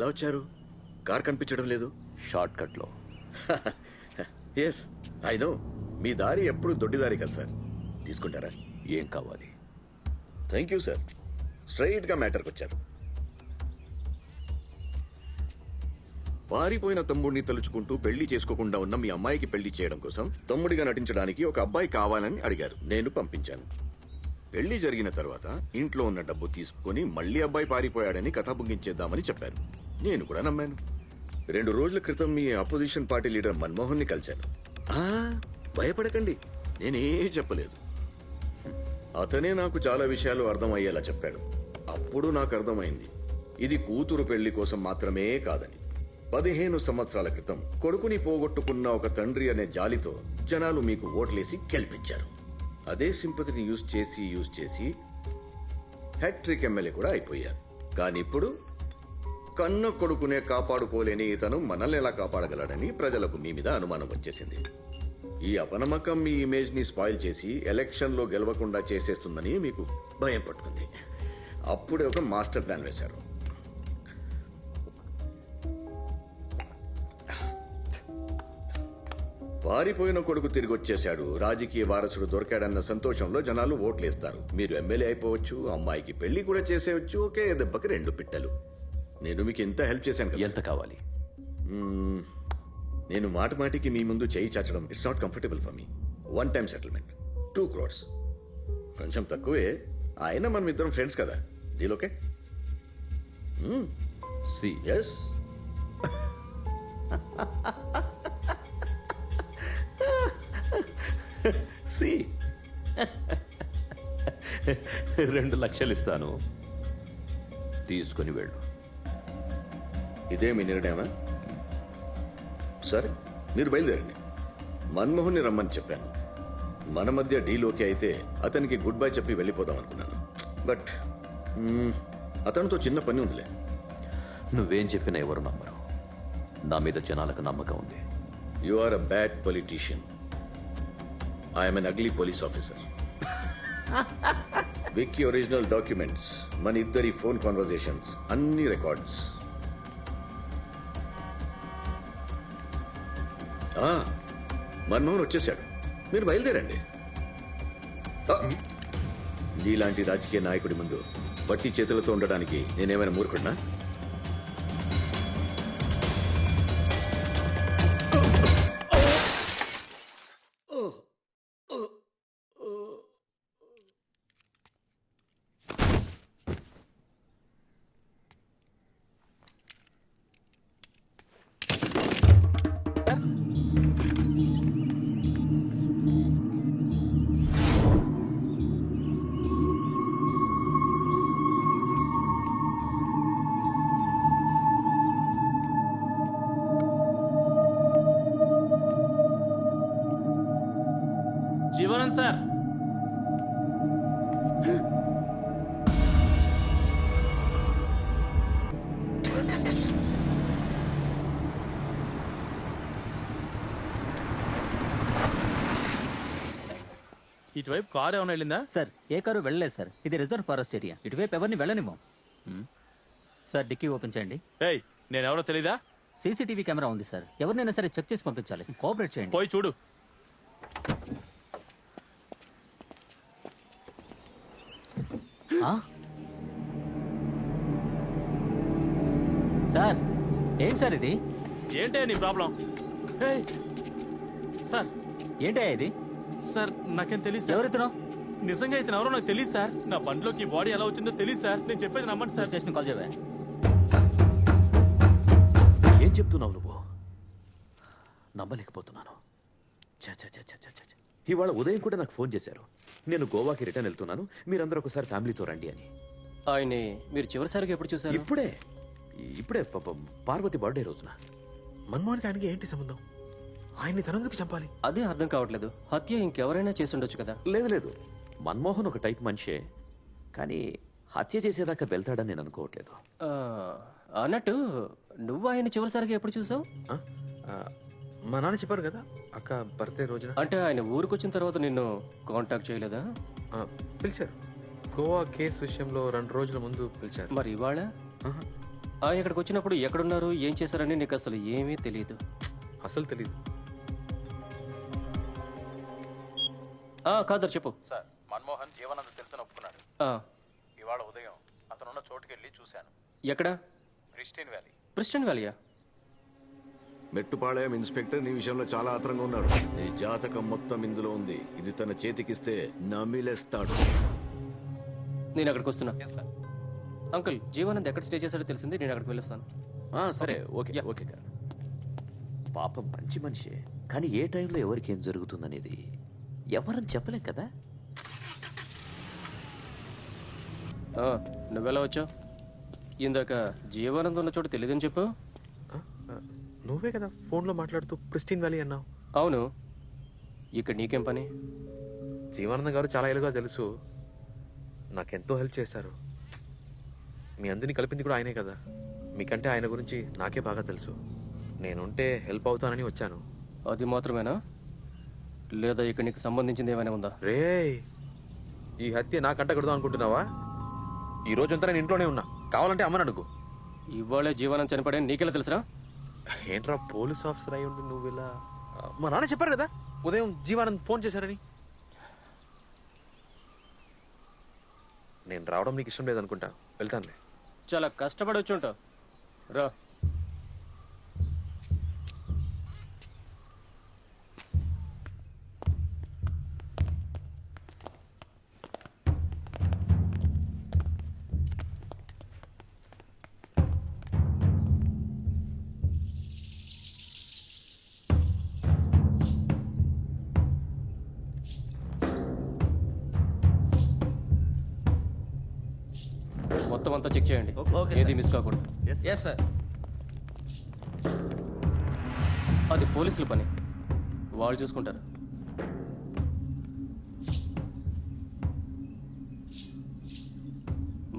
ఎలా వచ్చారు? కార్ కనిపించడం లేదు. షార్ట్ కట్లో. Yes I know. మీ దారి ఎప్పుడు దొడ్డిదారి కదా సార్. తీసుకుంటారా? ఏం కావాలి? Thank you sir. స్ట్రైట్ గా మ్యాటర్కి వచ్చారు. పారిపోయిన తమ్ముడిని తలుచుకుంటూ పెళ్లి చేసుకోకుండా ఉన్న మీ అమ్మాయికి పెళ్లి చేయడం కోసం తమ్ముడిగా నటించడానికి ఒక అబ్బాయి కావాలని అడిగారు. నేను పంపించాను. పెళ్లి జరిగిన తర్వాత ఇంట్లో ఉన్న డబ్బు తీసుకుని మళ్ళీ అబ్బాయి పారిపోయాడని కథ ముగించేద్దామని చెప్పారు. నేను కూడా నమ్మాను. 2 రోజుల క్రితం మీ అపోజిషన్ పార్టీ లీడర్ మన్మోహన్ ని కలిశాను. భయపడకండి, నేనేం చెప్పలేదు. అతనే నాకు చాలా విషయాలు అర్థమయ్యేలా చెప్పాడు. అప్పుడు నాకు అర్థమైంది, ఇది కూతురు పెళ్లి కోసం మాత్రమే కాదని. 15 సంవత్సరాల క్రితం కొడుకుని పోగొట్టుకున్న ఒక తండ్రి అనే జాలితో జనాలు మీకు ఓట్లేసి గెలిపించారు. అదే సింపతిని యూజ్ చేసి హ్యాట్రిక్ ఎమ్మెల్యే కూడా అయిపోయారు. కానీ ఇప్పుడు కన్న కొడుకునే కాపాడుకోలేని ఇతను మనల్ని ఎలా కాపాడగలడని ప్రజలకు మీ మీద అనుమానం వచ్చేసింది. ఈ అపనమ్మకం మీ ఇమేజ్ ని స్పాయిల్ చేసి ఎలక్షన్ లో గెలవకుండా చేసేస్తుందని మీకు భయం పట్టుకుంది. అప్పుడే ఒక మాస్టర్ ప్లాన్ వేశారు. పారిపోయిన కొడుకు తిరిగి వచ్చేశాడు, రాజకీయ వారసుడు దొరికాడన్న సంతోషంలో జనాలు ఓట్లేస్తారు. మీరు ఎమ్మెల్యే అయిపోవచ్చు, అమ్మాయికి పెళ్లి కూడా చేసేయచ్చు. ఒకే దెబ్బకి 2 పిట్టలు. నేను మీకు ఎంత హెల్ప్ చేశాను కదా. ఎంత కావాలి? నేను మాటికి మీ ముందు చేయి చాచడం it's not comfortable for me. 1 time settlement 2 crores. కొంచెం తక్కువే. ఆయన మనం ఇద్దరం ఫ్రెండ్స్ కదా. Deal okay? ఎస్. సి 2 లక్షలు ఇస్తాను, తీసుకుని వెళ్ళు. ఇదే మీ నిర్ణయమా? సరే, మీరు బయలుదేరండి. మన్మోహన్ని రమ్మని చెప్పాను. మన మధ్య డీల్ ఓకే అయితే అతనికి గుడ్ బై చెప్పి వెళ్ళిపోదాం అనుకున్నాను. బట్ అతనితో చిన్న పని ఉందిలే. నువ్వేం చెప్పినా ఎవరు నమ్మరు. నా మీద జనాలకు నమ్మకం ఉంది. You are a bad politician. I'm an ugly police officer. Vicky original documents, మన ఇద్దరి ఫోన్ కాన్వర్జేషన్స్ అన్ని రికార్డ్స్. మన్మోహన్ వచ్చేసాడు, మీరు బయలుదేరండి. నీలాంటి రాజకీయ నాయకుడి ముందు బట్టి చేతులతో ఉండడానికి నేనేమైనా మూర్ఖుడినా? జీవనం సార్, ఇటువైపు కారు ఏమైనా వెళ్ళిందా? సార్, ఏ కారు వెళ్ళలేదు సార్. ఇది రిజర్వ్ ఫారెస్ట్ ఏరియా. ఇటువైపు ఎవరిని వెళ్ళనివ్వం. సార్, డిక్కీ ఓపెన్ చేయండి. ఏయ్, నేనెవరో తెలీదా? సీసీటీవీ కెమెరా ఉంది సార్. ఎవరినైనా సరే చెక్ చేసి పంపించాలి. కోఆపరేట్ చేయండి. పోయి చూడు. సార్, ఏంటి సార్ ఇది? ఏంటే నీ ప్రాబ్లం? సార్, ఏంటయ్యా ఇది? సార్ నాకేం తెలియదు సార్. ఎవరితను? నిజంగా ఇతను ఎవరో నాకు తెలియదు సార్. నా బండిలోకి బాడీ ఎలా వచ్చిందో తెలియదు సార్. నేను చెప్పేది నమ్మండి సార్. స్టేషన్ కాల్ చేయవా? ఏం చెప్తున్నావు నువ్వు? నమ్మలేకపోతున్నాను. ఇవాళ ఉదయం కూడా నాకు ఫోన్ చేశారు. నేను గోవాకి రిటర్న్ వెళ్తున్నాను, మీరందరూ ఒకసారి ఫ్యామిలీతో రండి అని. ఆయన్ని మీరు చివరిసారిగా ఎప్పుడు చూసారు? ఇప్పుడే పార్వతి బర్త్డే రోజున. మన్మోహన్కి ఆయనకి ఏంటి సంబంధం? ఆయన్ని తనందుకు చంపాలి? అదే అర్థం కావట్లేదు. హత్య ఇంకెవరైనా చేసి ఉండొచ్చు కదా. లేదు, మన్మోహన్ ఒక టైప్ మనిషే, కానీ హత్య చేసేదాకా వెళ్తాడని నేను అనుకోవట్లేదు. అన్నట్టు నువ్వు ఆయన చివరిసారిగా ఎప్పుడు చూసావు? మా నాన్న చెప్పారు కదా, అక్క బర్త్డే రోజున. అంటే ఆయన ఊరికొచ్చిన తర్వాత నిన్ను కాంటాక్ట్ చేయలేదా? పిలిచారు. గోవా కేసు విషయంలో 2 రోజుల ముందు పిలిచారు. మరి ఇవాళ ఆయన ఇక్కడికి వచ్చినప్పుడు ఎక్కడున్నారు ఏం చేశారని నీకు అసలు ఏమీ తెలియదు. అసలు తెలీదు. కాదర్ చెప్పు. సార్ మన్మోహన్ జీవనంద తెలుసని ఒప్పుకున్నాడు. ఆ, ఇవాళ ఉదయం అతనున్న చోటుకెళ్ళి చూశాను. ఎక్కడ? Pristine Valley. ప్రిస్టన్ వ్యాలీయా? మెట్టుపాళయం ఇన్స్పెక్టర్ నీ విషయంలో చాలా ఆత్రంగా ఉన్నాడు. నీ జాతకం మొత్తం ఇందులో ఉంది. ఇది తన చేతికిస్తే నమిలేస్తాడు. నేను అక్కడికి వస్తున్నా. Yes sir. అంకుల్, జీవానంద్ ఎక్కడ స్టే చేశాడో తెలిసింది, నేను అక్కడికి వెళ్ళొస్తాను. సరే ఓకే ఓకే కార్. పాపం మంచి మనిషే, కానీ ఏ టైంలో ఎవరికి ఏం జరుగుతుందనేది ఎవరని చెప్పలేం కదా. నువ్వెలా వచ్చావు? ఇందాక జీవానంద్ ఉన్న చోటు తెలియదని చెప్పు. ఆ, ఆ, నువ్వే కదా ఫోన్లో మాట్లాడుతూ ప్రిస్టీన్ వ్యాలీ అన్నావు. అవును, ఇక్కడ నీకేం పని? జీవానందం గారు చాలా ఏళ్ళుగా తెలుసు. నాకెంతో హెల్ప్ చేశారు. మీ అందరినీ కలిపింది కూడా ఆయనే కదా. మీకంటే ఆయన గురించి నాకే బాగా తెలుసు. నేనుంటే హెల్ప్ అవుతానని వచ్చాను. అది మాత్రమేనా, లేదా ఇక్కడ నీకు సంబంధించింది ఏమైనా ఉందా? రే, ఈ హత్య నాకంట కొడదాం అనుకుంటున్నావా? ఈ రోజంతా నేను ఇంట్లోనే ఉన్నా. కావాలంటే అమ్మని అడుగు. ఇవాళే జీవానంద్ చనిపోయాడని నీకెలా తెలుసురా? ఏంట్రా పోలీస్ ఆఫీసర్ అయి ఉండి నువ్వు ఇలా? మా నాన్న చెప్పారు కదా ఉదయం జీవానంద్ ఫోన్ చేశారని. నేను రావడం నీకు ఇష్టం లేదనుకుంటా. వెళ్తానులే. చాలా కష్టపడి వచ్చి ఉంటావు. రా. మొత్తం అంతా చెక్ చేయండి, ఏది మిస్ కాకూడదు. Yes sir. అది పోలీసుల పని, వాళ్ళు చూసుకుంటారు.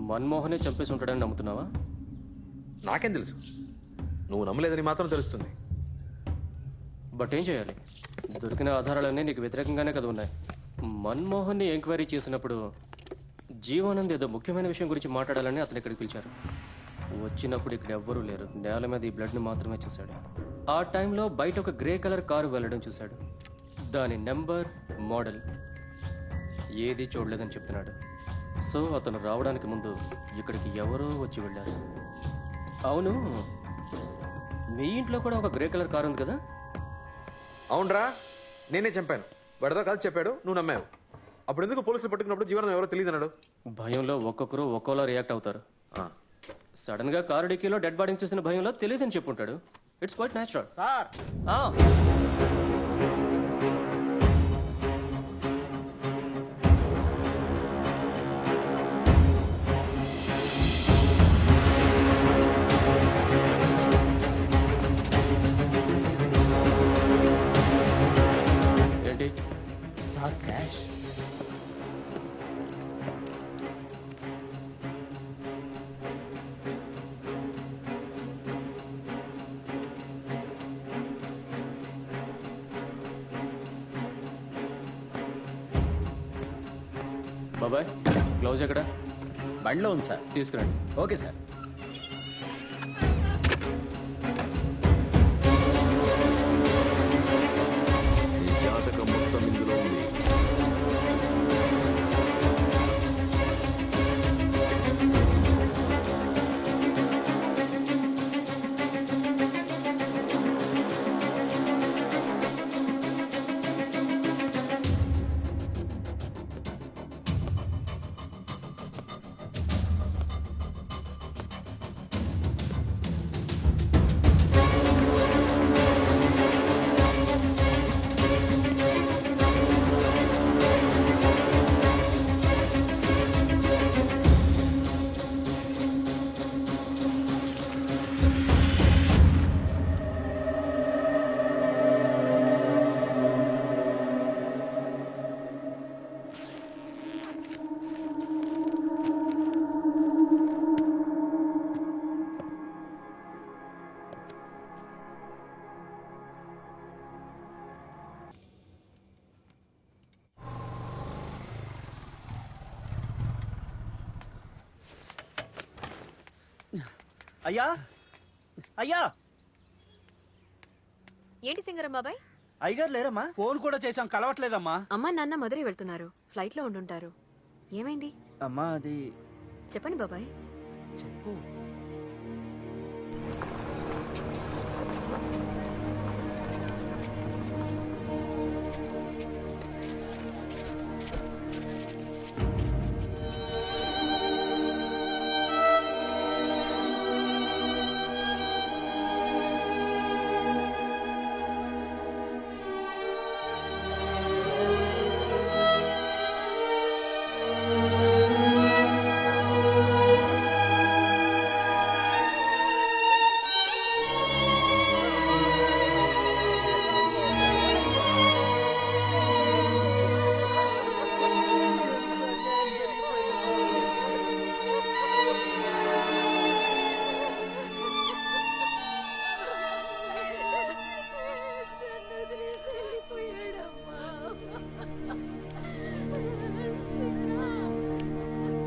మన్మోహనే చంపేసి ఉంటాడని నమ్ముతున్నావా? నాకేం తెలుసు? నువ్వు నమ్మలేదని మాత్రం తెలుస్తుంది. బట్ ఏం చేయాలి? దొరికిన ఆధారాలన్నీ నీకు వ్యతిరేకంగానే కదా ఉన్నాయి. మన్మోహన్ని ఎంక్వైరీ చేసినప్పుడు జీవానంద్ ఏదో ముఖ్యమైన విషయం గురించి మాట్లాడాలని అతను ఇక్కడికి పిలిచారు. వచ్చినప్పుడు ఇక్కడ ఎవ్వరూ లేరు. నేల మీద ఈ బ్లడ్ని మాత్రమే చూశాడు. ఆ టైంలో బయట ఒక గ్రే కలర్ కారు వెళ్ళడం చూశాడు. దాని నెంబర్, మోడల్ ఏది చూడలేదని చెప్తున్నాడు. సో అతను రావడానికి ముందు ఇక్కడికి ఎవరో వచ్చి వెళ్ళారు. అవును, మీ ఇంట్లో కూడా ఒక గ్రే కలర్ కారు ఉంది కదా? అవునరా, నేనే చంపాను. వాడితో కలిసి చెప్పాడు, నువ్వు నమ్మావు. అప్పుడు ఎందుకు పోలీసులు పట్టుకున్నప్పుడు జీవనం ఎవరో తెలియదు అన్నాడు? భయంలో ఒక్కొక్కరు ఒక్కోలా రియాక్ట్ అవుతారు. ఆ, సడన్ గా కారు డిక్కీలో డెడ్ బాడీని చూసిన భయంలో తెలియదని చెప్పుంటాడు. It's quite natural. సార్ ఏంటి? Sir cash. బాబాయ్, గ్లౌజ్ ఎక్కడ? బండిలో ఉంది సార్. తీసుకురండి. Okay sir. నీ జాతకం మొత్తం ఇందులో ఉంది. అయ్యా అయ్యా ఏంటి సింగరం బాబాయ్? అయ్యగారు లేరమ్మా? ఫోన్ కూడా చేశాం, కలవట్లేదమ్మా. అమ్మా నాన్న మధురై వెళ్తున్నారు, ఫ్లైట్ లో ఉండుంటారు. ఏమైంది అమ్మా అది చెప్పండి బాబాయ్. చెప్పు.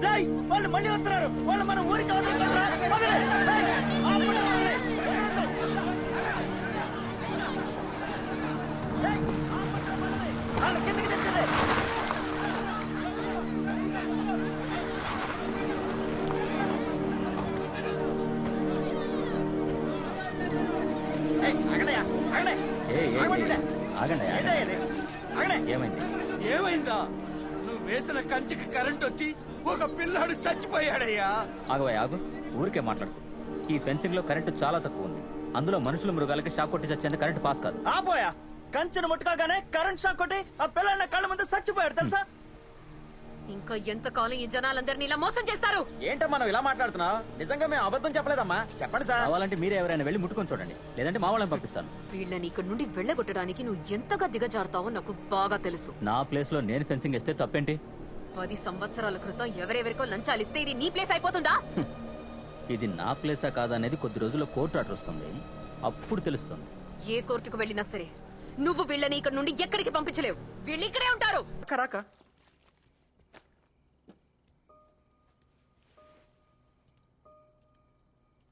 రేయ్, వాళ్ళు మళ్ళీ వస్తున్నారు. వాళ్ళు మన ఊరికి అవతల పడరా? వదిలే. రేయ్, ఆపండి, వదిలే. వదలొద్దు. రేయ్, ఆపండి, వదిలే. వాళ్ళ కిందకి తెచ్చండి. ఏయ్, ఆగండయ్యా, ఆగండి. ఆగండి. ఆగండి ఏంటయ్యా ఇది? ఆగండి. ఏమైంది? ఏమైందా? నువ్వు వేసిన కంచికి కరెంట్ వచ్చి ఒక పిల్లాడు చచ్చిపోయాడయ్యా. ఆగవయ్య ఆగు, ఊరికే మాట్లాడు. ఈ ఫెన్సింగ్ లో కరెంటు చాలా తక్కువ ఉంది. అందులో మనుషులు మృగాలకి షాక్ కొట్టి చచ్చేంత కరెంట్ పాస్ కాదు. ఆపోయా, కంచెను ముట్టుకోగానే కరెంట్ షాక్ కొట్టి ఆ పిల్లల కళ్ళ ముందు చచ్చిపోయాడు తెలుసా? ఇంకా ఎంత కాలం ఈ జనాలందరినీ ఇలా మోసం చేస్తారు? ఏంటో మనం ఇలా మాట్లాడుతున్నావు? నిజంగా మేము అబద్ధం చెప్పలేదమ్మా. చెప్పండి సార్. కావాలంటే మీరే ఎవరైనా వెళ్ళి ముట్టుకొని చూడండి, లేదంటే మా వాళ్ళని పంపిస్తాను. వీళ్ళని ఇక్కడ నుండి వెళ్ళగొట్టడానికి నువ్వు ఎంతగా దిగజారుతావో నాకు బాగా తెలుసు. నా ప్లేస్ లో నేను ఫెన్సింగ్ వేస్తే తప్పేంటి? 10 సంవత్సరాల క్రితం ఎవరెవరికో లంచాలిస్తే ఇది నీ ప్లేస్ అయిపోతుందా? ఇది నా ప్లేసా కాదా అనేది కొద్ది రోజుల్లో కోర్టు ఆర్డర్ వస్తుంది, అప్పుడు తెలుస్తుంది. ఏ కోర్టుకు వెళ్ళినా సరే నువ్వు వీళ్ళని ఇక్కడ నుండి ఎక్కడికి పంపించలేవు. వీళ్ళు ఇక్కడే ఉంటారు. రాక